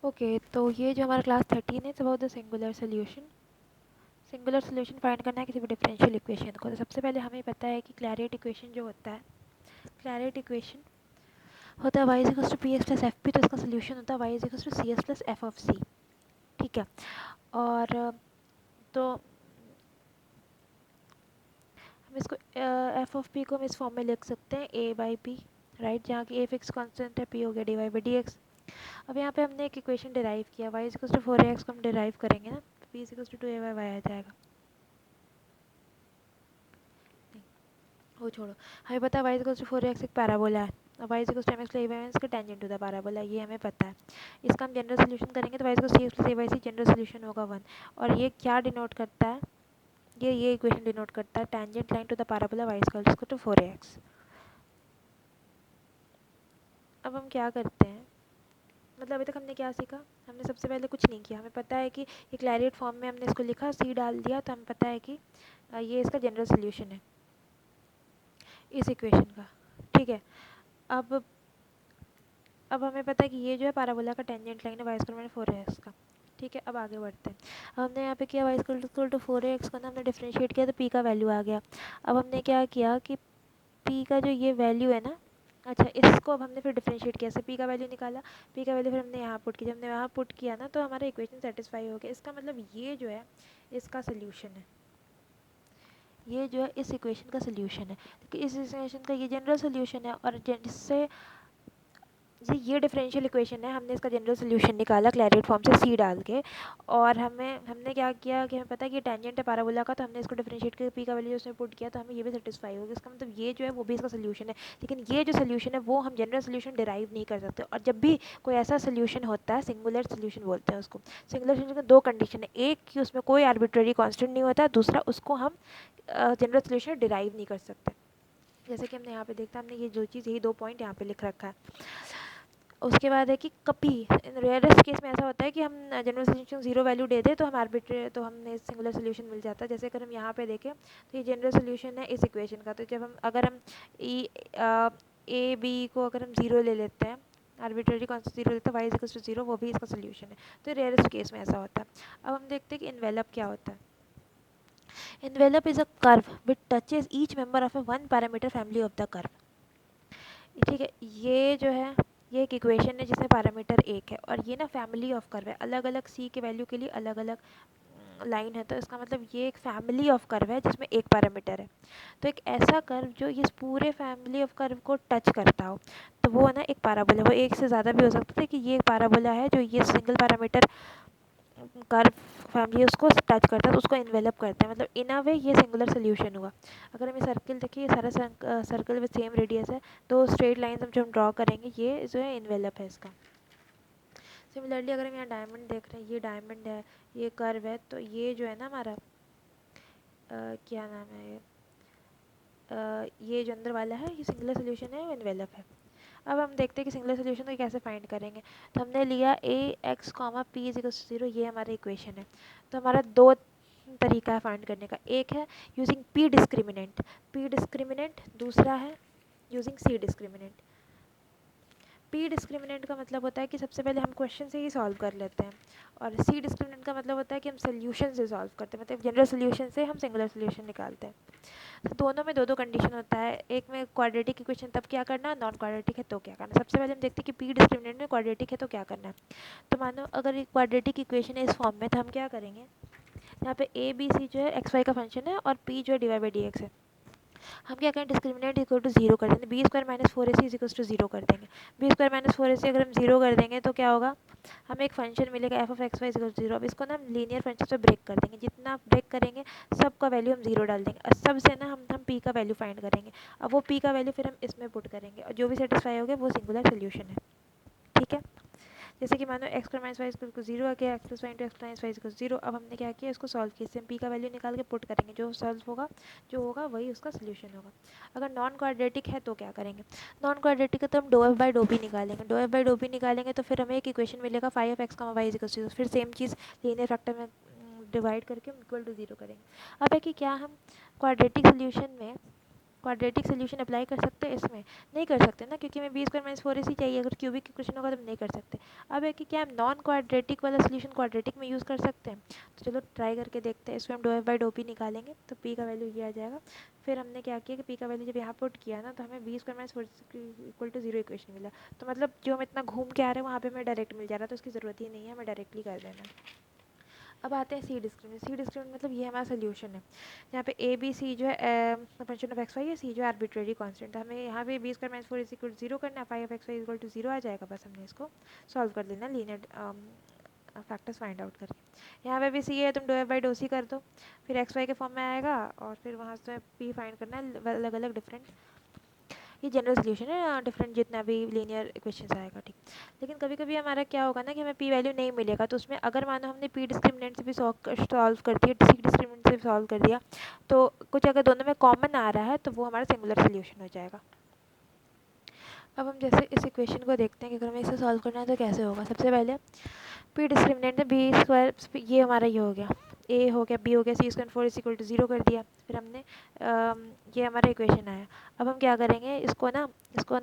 Okay, तो ये जो हमारा क्लास 13 है, it's about the singular solution. Singular solution find करना है किसी भी डिफरेंशियल इक्वेशन को। तो सबसे पहले हमें पता है कि क्लैरियट इक्वेशन जो होता है, क्लैरियट इक्वेशन होता है y is equals to p x plus f p. तो इसका सोल्यूशन होता है y is equals to c s plus f of c. ठीक है। और तो हम इसको एफ ऑफ पी को हम इस फॉर्म में लिख सकते हैं ए बाई पी, राइट, जहाँ की ए फिक्स कांस्टेंट है, पी हो गया D Y by D X. अब यहाँ पे हमने एक इक्वेशन डिराइव किया, y is equals to 4ax को हम डिराइव करेंगे ना, p is equals to 2ay आ जाएगा। नहीं, वो छोड़ो, हमें पता है y is equals to 4ax एक पैराबोला है, और y is equals to mx plus ay इसका टेंजेंट टू द पैराबोला, ये हमें पता है। इसका हम जनरल सोल्यूशन करेंगे तो y is equals to cx plus ay general solution होगा 1। और ये क्या डिनोट करता है, ये इक्वेशन डिनोट करता है tangent line to the parabola y is equals to 4ax। अब हम क्या करते हैं, मतलब अभी तक हमने क्या सीखा, हमने सबसे पहले कुछ नहीं किया, हमें पता है कि ये क्लैरियट फॉर्म में हमने इसको लिखा, सी डाल दिया, तो हमें पता है कि ये इसका जनरल सोल्यूशन है इस इक्वेशन का। ठीक है। अब अब हमें पता है कि ये जो है पैराबोला का टेंजेंट लाइन है वाई स्क्वायर माइनस 4ax का। ठीक है, अब आगे बढ़ते हैं। अब हमने यहाँ पे किया वाई स्क्वायर टू 4ax को ना हमने डिफरेंशिएट किया तो पी का वैल्यू आ गया। अब हमने क्या किया कि पी का जो ये वैल्यू है ना, अच्छा, इसको अब हमने फिर डिफरेंशिएट किया, से पी का वैल्यू निकाला, पी का वैल्यू फिर हमने यहाँ पुट किया, जब हमने यहाँ पुट किया ना तो हमारा इक्वेशन सेटिस्फाई हो गया। इसका मतलब ये जो है इसका सोल्यूशन है, ये जो है इस इक्वेशन का सोल्यूशन है, क्योंकि इस इक्वेशन का ये जनरल सोल्यूशन है। और जिससे जी ये डिफरेंशियल इक्वेशन है, हमने इसका जनरल सोल्यूशन निकाला क्लैरियट फॉर्म से सी डाल के। और हमने क्या किया कि हमें पता है कि टेंजेंट है पैराबोला का, तो हमने इसको डिफरेंशिएट करके पी का वैल्यू उसमें पुट किया, तो हमें ये भी सेटिस्फाई हो गया। इसका मतलब ये जो है वो भी इसका सोल्यूशन है। लेकिन ये जो सोल्यूशन है वो हम जनरल सोल्यूशन डिराइव नहीं कर सकते। और जब भी कोई ऐसा सोल्यूशन होता है, सिंगुलर सोल्यूशन बोलते हैं उसको। सिंगुलर सोल्यूशन में दो कंडीशन है, एक कि उसमें कोई आर्बिट्ररी कॉन्स्टेंट नहीं होता, दूसरा उसको हम जनरल सोल्यूशन डिराइव नहीं कर सकते। जैसे कि हमने यहाँ पे देखा, हमने ये जो चीज़, यही दो पॉइंट यहाँ पे लिख रखा है। उसके बाद है कि कभी इन रेयरेस्ट केस में ऐसा होता है कि हम जनरल सोल्यूशन जीरो वैल्यू दे दें तो हम आर्बिट्रे तो हमें सिंगुलर सोल्यूशन मिल जाता है। जैसे अगर हम यहाँ पे देखें तो ये जनरल सोल्यूशन है इस इक्वेशन का। तो जब हम अगर हम ई ए बी को अगर हम ज़ीरो ले लेते हैं, आर्बिट्रेरी कॉन्स्टेंट जीरो लेते हैं, Y is equal to zero, वो भी इसका सोल्यूशन है। तो रेयरेस्ट केस में ऐसा होता है। अब हम देखते हैं कि इन्वेलप क्या होता है। Envelope is a curve which touches each member of A one parameter family of the curve. ठीक है, ये जो है ये एक इक्वेशन है जिसमें पैरामीटर एक है, और ये ना फैमिली ऑफ कर्व है, अलग अलग सी के वैल्यू के लिए अलग अलग लाइन है। तो इसका मतलब ये एक फैमिली ऑफ कर्व है जिसमें एक पैरामीटर है। तो एक ऐसा कर्व जो इस पूरे फैमिली ऑफ कर्व को टच करता हो, तो वो है ना एक पैराबोला। वो एक से ज़्यादा भी हो सकता है कि ये एक पैराबोला है जो ये सिंगल पैरामीटर कर्व फैमिली उसको टच करता है, तो उसको इन्वेलप करते हैं। मतलब इन अ वे ये सिंगुलर सोल्यूशन हुआ। अगर हम ये सर्किल देखिए, ये सारा सर्कल विद सेम रेडियस है, तो स्ट्रेट लाइंस हम जो हम ड्रॉ करेंगे ये जो है इन्वेलप है इसका। सिमिलरली अगर हम यहाँ डायमंड देख रहे हैं, ये डायमंड है, ये कर्व है, तो ये जो है ना हमारा क्या नाम है ये जो अंदर वाला है ये सिंगुलर सोल्यूशन है, वो इन्वेलप है। अब हम देखते हैं कि सिंगुलर सोल्यूशन को कैसे फाइंड करेंगे। तो हमने लिया a x comma p is equal to 0, ये हमारा इक्वेशन है। तो हमारा दो तरीका है फाइंड करने का, एक है यूजिंग पी डिस्क्रिमिनेंट, दूसरा है using C discriminant. P discriminant का मतलब होता है कि सबसे पहले हम क्वेश्चन से ही सॉल्व कर लेते हैं, और सी डिस्क्रिमिनेंट का मतलब होता है कि हम सोल्यूशन से सॉल्व करते हैं, मतलब जनरल सोल्यूशन से हम सिंगुलर सोल्यूशन निकालते हैं। तो दोनों में दो दो कंडीशन होता है, एक में क्वाड्रेटिक इक्वेशन तब क्या करना, नॉन क्वाड्रेटिक है तो क्या करना। सबसे पहले हम देखते हैं कि पी डिस्क्रिमिनेंट में क्वाड्रेटिक है तो क्या करना है। तो मानो अगर क्वाड्रेटिक इक्वेशन है इस फॉर्म में, तो हम क्या करेंगे, यहाँ पे ए बी सी जो है एक्स वाई का फंक्शन है, और पी जो है D Y by D X है। हम क्या करें, डिस्क्रिमिनेंट इक्वल टू जीरो कर देंगे, B square minus four A C is equal to zero कर देंगे। B square minus four A C अगर हम जीरो कर देंगे तो क्या होगा, हमें एक फंक्शन मिलेगा F of X Y is equal to zero. अब इसको ना हम लीनियर फंक्शन पे ब्रेक कर देंगे, जितना ब्रेक करेंगे सबका वैल्यू हम जीरो डाल देंगे, और सब से ना हम पी का वैल्यू फाइंड करेंगे। अब वो पी का वैल्यू फिर हम इसमें पुट करेंगे, और जो भी सेटिस्फाई हो गया वो सिंगुलर सोल्यूशन है। ठीक है, जैसे कि मानो x square minus Y equal to zero आ गया, x plus y into x minus Y equal zero. अब हमने क्या किया, इसको सॉल्व किया, इससे हम पी का वैल्यू निकाल के पुट करेंगे, जो सॉल्व होगा जो होगा वही उसका सोल्यूशन होगा। अगर नॉन क्वाड्रेटिक है तो क्या करेंगे, नॉन क्वाड्रेटिक है तो हम dough F by do b निकालेंगे। Do F by do b निकालेंगे तो फिर हमें एक इक्वेशन मिलेगा five of x comma y equal to, फिर सेम चीज़ लीनियर फैक्टर में डिवाइड करके हम इक्वल टू जीरो करेंगे। अब है कि क्या हम क्वाड्रेटिक सोल्यूशन में क्वाड्रेटिक सोल्यूशन अप्लाई कर सकते हैं इसमें? नहीं कर सकते ना, क्योंकि हमें बी स्क्वायर माइनस 4ac चाहिए। अगर क्यूबिक इक्वेशन होगा तो हम नहीं कर सकते। अब है कि क्या हम नॉन क्वाड्रेटिक वाला सोल्यूशन क्वाड्रेटिक में यूज़ कर सकते हैं? तो चलो ट्राई करके देखते हैं। इसमें हम डो एफ बाई डो पी निकालेंगे तो पी का वैल्यू ये आ जाएगा। फिर हमने क्या किया कि पी का वैल्यू जब यहाँ पुट किया ना, तो हमें B square minus 4 equal to 0 equation मिला। तो मतलब जो हम इतना घूम के आ रहे हैं वहाँ पे हमें डायरेक्ट मिल जा रहा है, तो उसकी ज़रूरत ही नहीं है, हमें डायरेक्टली कर देना है। अब आते हैं सी डिस्क्रिमिनेंट। सी डिस्क्रिमिनेंट मतलब ये हमारा सोल्यूशन है। यहाँ पे ए बी सी जो है फंक्शन ऑफ एक्स वाई है, सी जो है आर्बिट्रेरी कांस्टेंट है। हमें यहाँ पे B square minus 4 is equal to 0 करना है, five of X Y equal to 0 आ जाएगा। बस हमने इसको सॉल्व कर लेना लीनियर फैक्टर्स फाइंड आउट करके। यहाँ पे भी सी है, तुम डो एफ बाई डो सी कर दो, फिर एक्स वाई के फॉर्म में आएगा और फिर वहाँ से पी फाइंड करना है अलग अलग डिफरेंट। ये जनरल सोल्यूशन है, डिफरेंट जितना भी लीनियर इक्वेशंस आएगा, ठीक। लेकिन कभी कभी हमारा क्या होगा ना कि हमें पी वैल्यू नहीं मिलेगा, तो उसमें अगर मानो हमने पी डिस्क्रिमिनेंट से भी सॉल्व कर दिया, सी डिस्क्रिमिनेंट से भी सॉल्व कर दिया, तो कुछ अगर दोनों में कॉमन आ रहा है तो वो हमारा सिंगुलर सोल्यूशन हो जाएगा। अब हम जैसे इस इक्वेशन को देखते हैं कि अगर हमें इसे सॉल्व करना है तो कैसे होगा। सबसे पहले पी डिस्क्रिमिनेंट में बी स्क्वायर, ये हमारा ये हो गया, ए हो गया, बी हो गया, सी स्क्वायर 4 इज इक्वल टू 0 कर दिया। फिर हमने ये हमारा इक्वेशन आया। अब हम क्या करेंगे, इसको ना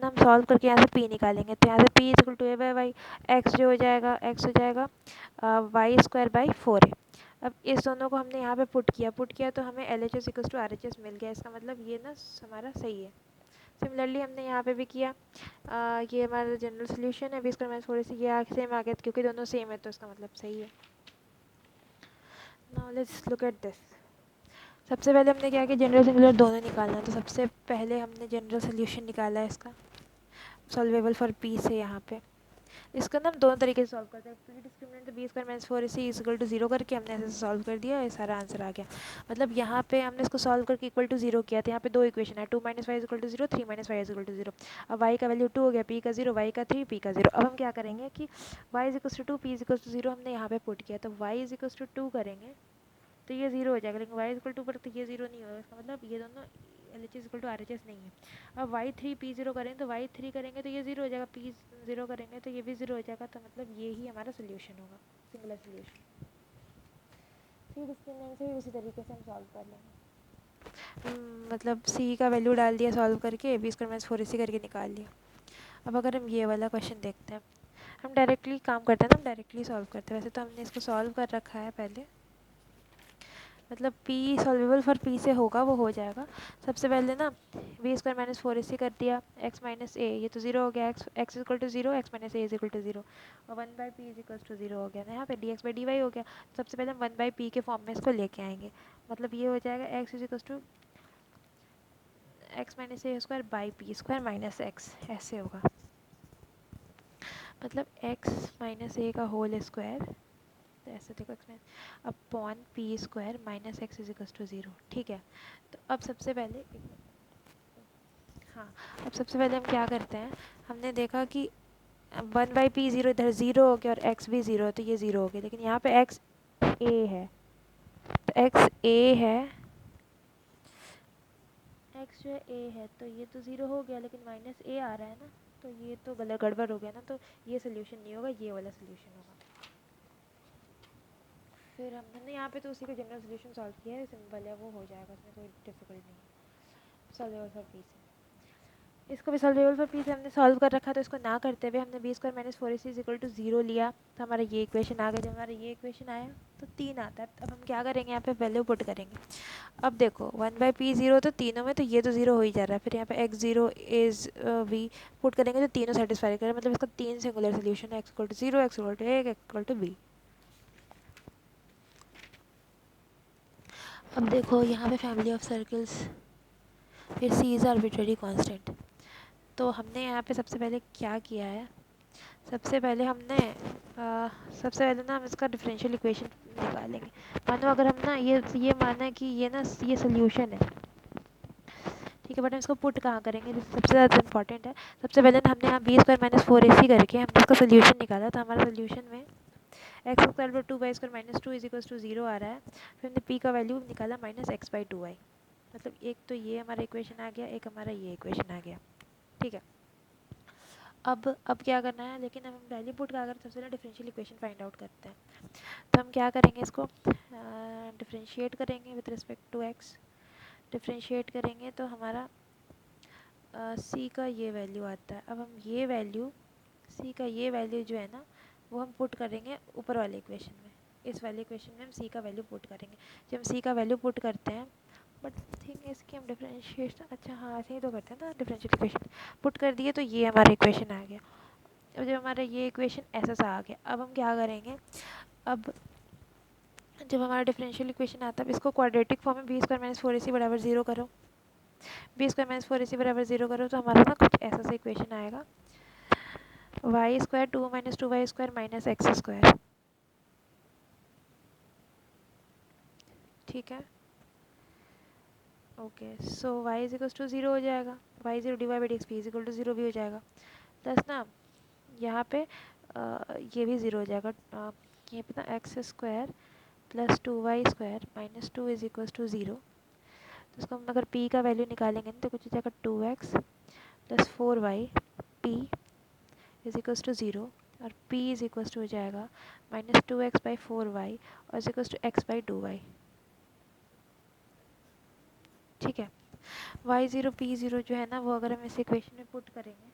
हम सॉल्व करके यहाँ से पी निकालेंगे। तो यहाँ से P is equal to A by Y, X जो हो जाएगा, एक्स हो जाएगा वाई स्क्वायर बाई 4 ए। अब इस दोनों को हमने यहाँ पे पुट किया तो हमें L H S equal to R H S मिल गया। इसका मतलब ये ना हमारा सही है। सिमिलरली हमने यहाँ पे भी किया, ये हमारा जनरल सोल्यूशन है। बी स्क्वायर माइनस 4 ये सेम आ गया क्योंकि दोनों सेम है, तो इसका मतलब सही है। Now let's look at this. सबसे पहले हमने क्या किया, जनरल सिंगुलर दोनों निकालना है। तो सबसे पहले हमने जनरल सोल्यूशन निकाला है इसका, सॉल्वेबल फॉर पी से। यहाँ पे इसका ना हम दोनों तरीके से सॉल्व करते हैं। P discriminant B square minus 4 इसी इक्वल टू 0 करके हमने ऐसे सॉल्व कर दिया, ये सारा आंसर आ गया। मतलब यहाँ पे हमने इसको सॉल्व करके इक्वल टू 0 किया, तो यहाँ पे दो इक्वेशन है, 2 minus Y equal to 0, 3 minus Y equal to 0। अब वाई का वैल्यू 2 हो गया, पी का 0, वाई का 3, पी का 0। अब हम क्या करेंगे कि Y is equal to 2, P is equal to 0 हमने यहाँ पे पुट किया, तो वाई इज इक्वल टू 2 करेंगे तो ये 0 हो जाएगा, लेकिन वाई इक्वल टू पर तो ये 0 नहीं होगा। इसका मतलब ये दोनों L H S equal to R H S नहीं है। अब वाई 3 पी 0 करेंगे तो वाई 3 करेंगे तो ये 0 हो जाएगा, पी 0 करेंगे तो ये भी 0 हो जाएगा। तो मतलब ये ही हमारा सोल्यूशन होगा, सिंगुलर सोल्यूशन। सी डिस्क्रिमिनेंट से भी उसी तरीके से हम सॉल्व कर लेंगे। मतलब सी का वैल्यू डाल दिया सॉल्व करके, बी स्क्वायर माइनस 4 इसी करके निकाल लिया। अब अगर हम ये वाला क्वेश्चन देखते हैं, हम डायरेक्टली काम करते हैं ना, हम डायरेक्टली सॉल्व करते हैं। वैसे तो हमने इसको सॉल्व कर रखा है पहले, मतलब p सॉल्वेबल फॉर p से होगा वो हो जाएगा। सबसे पहले ना वी स्क्वायर माइनस 4 इसी कर दिया, x माइनस ए, ये तो 0 हो गया, x equal to 0, X minus A is equal to 0, और 1 by P is equal to 0 हो गया ना। यहाँ पे D X by D Y हो गया। सबसे पहले हम 1 बाई पी के फॉर्म में इसको लेके आएंगे। मतलब ये हो जाएगा x is equal to X minus A square by P square minus X, ऐसे होगा। मतलब x माइनस ए का होल स्क्वायर, तो ऐसे देखो X minus upon P square minus X is equal to 0, ठीक है। तो अब सबसे पहले हाँ, अब सबसे पहले हम क्या करते हैं, हमने देखा कि 1 बाई पी 0 इधर 0 हो गया और x भी 0 है, तो ये 0 हो गया। लेकिन यहाँ पे x a है, तो x a है, x जो है a है, तो ये तो 0 हो गया, लेकिन माइनस a आ रहा है ना, तो ये तो गलत गड़बड़ हो गया ना। तो ये सोल्यूशन नहीं होगा, ये वाला सोल्यूशन होगा। फिर हमने यहाँ पे तो उसी का जनरल सोल्यूशन सॉल्व किया है, सिंपल है, वो हो जाएगा, उसमें कोई डिफिकल्ट नहीं है। सॉल्वेबल फॉर पी से, इसको भी सॉल्वेबल फॉर पी से हमने सॉल्व कर रखा, तो इसको ना करते हुए हमने B square minus 4 is equal to 0 लिया, तो हमारा ये इक्वेशन आ गया। जब हमारा ये इक्वेशन आया तो 3 आता है। अब हम क्या करेंगे, यहाँ पे वैल्यू पुट करेंगे। अब देखो 1 बाई पी 0, तो तीनों में तो ये तो 0 हो ही जा रहा है। फिर यहाँ पे एक्स 0 इज वी पुट करेंगे तो तीनों सेटिस्फाई करें, मतलब इसका 3 सिंगुलर सोल्यूशन है, X equal to 0, X equal to A, X equal to B. अब देखो यहाँ पे फैमिली ऑफ सर्कल्स, फिर सी इज़ आर्बिट्रेरी कांस्टेंट। तो हमने यहाँ पे सबसे पहले क्या किया है, सबसे पहले सबसे पहले ना हम इसका डिफरेंशियल इक्वेशन निकालेंगे। मानो अगर हम ना ये माना कि ये ना ये सोल्यूशन है, ठीक है, बट हम इसको पुट कहाँ करेंगे, सबसे ज़्यादा इंपॉर्टेंट है। सबसे पहले ना हमने यहाँ b square minus 4 a c करके हमने इसका सोल्यूशन निकाला। तो हमारे सोल्यूशन में x square by 2 y square minus 2 is equal to 0 आ रहा है। फिर हमने पी का वैल्यू निकाला माइनस एक्स बाई 2 वाई। मतलब एक तो ये हमारा इक्वेशन आ गया, एक हमारा ये इक्वेशन आ गया, ठीक है। अब क्या करना है, लेकिन अब हम वैल्यू पुट का अगर सबसे पहले डिफरेंशियल इक्वेशन फाइंड आउट करते हैं। तो हम क्या करेंगे, इसको डिफरेंशिएट करेंगे with respect to x. Differentiate करेंगे तो हमारा सी का ये वैल्यू आता है। अब हम ये वैल्यू, सी का ये वैल्यू जो है ना, वो हम पुट करेंगे ऊपर वाले इक्वेशन में। इस वाले इक्वेशन में हम सी का वैल्यू पुट करेंगे। जब हम सी का वैल्यू पुट करते हैं, बट थिंग इसकी हम डिफरेंशिएशन, अच्छा हाँ ऐसे ही तो करते हैं ना, डिफरेंशियल इक्वेशन पुट कर दिए तो ये हमारा इक्वेशन आ गया। अब जब हमारा ये इक्वेशन ऐसा सा आ गया, अब हम क्या करेंगे, अब जब हमारा डिफरेंशियल इक्वेशन आता है, अब इसको क्वाड्रेटिक फॉर्म में B square minus four A सी बराबर जीरो करो। B square minus four A सी बराबर जीरो करो तो हमारा ना कुछ ऐसा सा इक्वेशन आएगा, y square two minus two y square minus x square. ठीक है, okay. So y is equal to zero हो जाएगा, y zero d Y by D x p is equal to zero भी हो जाएगा। प्लस ना यहाँ पे ये भी ज़ीरो हो जाएगा, ये पे ना x square plus two y square minus two is equal to zero. तो इसको हम अगर p का वैल्यू निकालेंगे ना तो कुछ हो जाएगा two x plus four y p is equal to zero, और p इज इक्वल टू हो जाएगा minus two x by four y और is equal to x by two y. ठीक है, वाई ज़ीरो पी ज़ीरो जो है ना, वो अगर हम इस इक्वेशन में पुट करेंगे,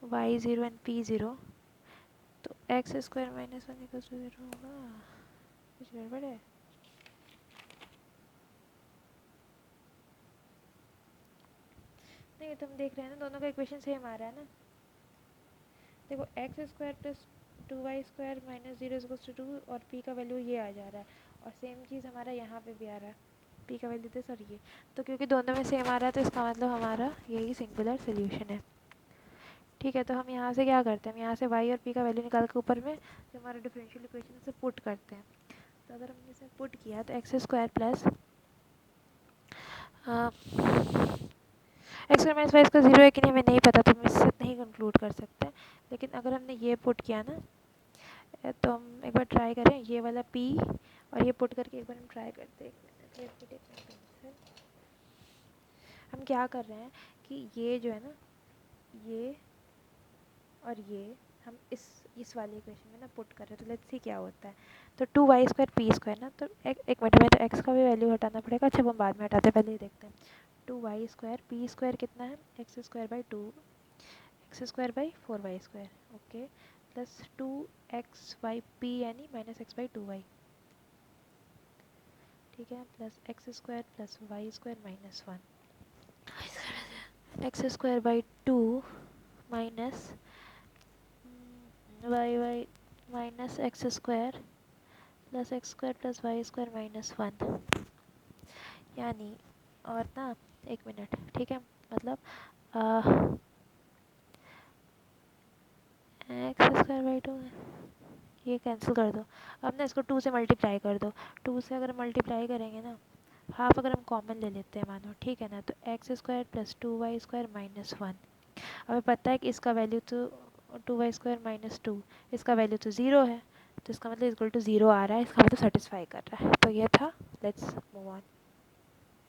y zero and p zero, तो x square minus one equal to zero होगा। कुछ गड़बड़ है? नहीं, तुम देख रहे हैं ना, दोनों का इक्वेशन सेम आ रहा है ना। देखो x square plus two y square minus zero equal to two, और पी का वैल्यू ये आ जा रहा है, और सेम चीज़ हमारा यहाँ पे भी आ रहा है, पी का वैल्यू दिस और ये। तो क्योंकि दोनों में सेम आ रहा है तो इसका मतलब हमारा यही सिंगुलर सोल्यूशन है। ठीक है, तो हम यहाँ से क्या करते हैं, हम यहाँ से वाई और पी का वैल्यू निकाल के ऊपर में जो हमारा डिफरेंशियल इक्वेशन से पुट करते हैं। तो अगर हमने इसे पुट किया तो x square plus x square minus y इसका जीरो है कि नहीं हमें नहीं पता, तो हम इससे नहीं कंक्लूड कर सकते। लेकिन अगर हमने ये पुट किया ना, तो हम एक बार ट्राई करें ये वाला p और ये पुट करके एक बार हम ट्राई करते हैं। हम क्या कर रहे हैं कि ये जो है ना, ये और ये हम इस वाले इक्वेशन में ना पुट कर रहे हैं, तो लेट्स सी क्या होता है। तो two y square p square ना, तो एक मिनट में तो एक्स का भी वैल्यू हटाना पड़ेगा। अच्छा, वो हम बाद में हटाते हैं, पहले ही देखते हैं। Two y square p square कितना है, x square by two x square by four y square, okay, plus two x y p यानी minus x by two y. ठीक है, plus x square plus y square minus one, x square by two minus y y minus x square plus x square plus y square minus one, यानी, और ना एक minute, ठीक है, मतलब x square by to, ये cancel कर दो। अब ना इसको टू से मल्टीप्लाई कर दो। टू से अगर मल्टीप्लाई करेंगे ना, हाफ अगर हम कॉमन ले लेते हैं मानो, ठीक है ना, तो x square plus two y square minus one. हमें पता है कि इसका वैल्यू तो two y square minus two, इसका वैल्यू तो ज़ीरो है, तो इसका मतलब इक्वल टू ज़ीरो आ रहा है, इसका मतलब सेटिस्फाई कर रहा है। तो ये था, लेट्स मूव ऑन।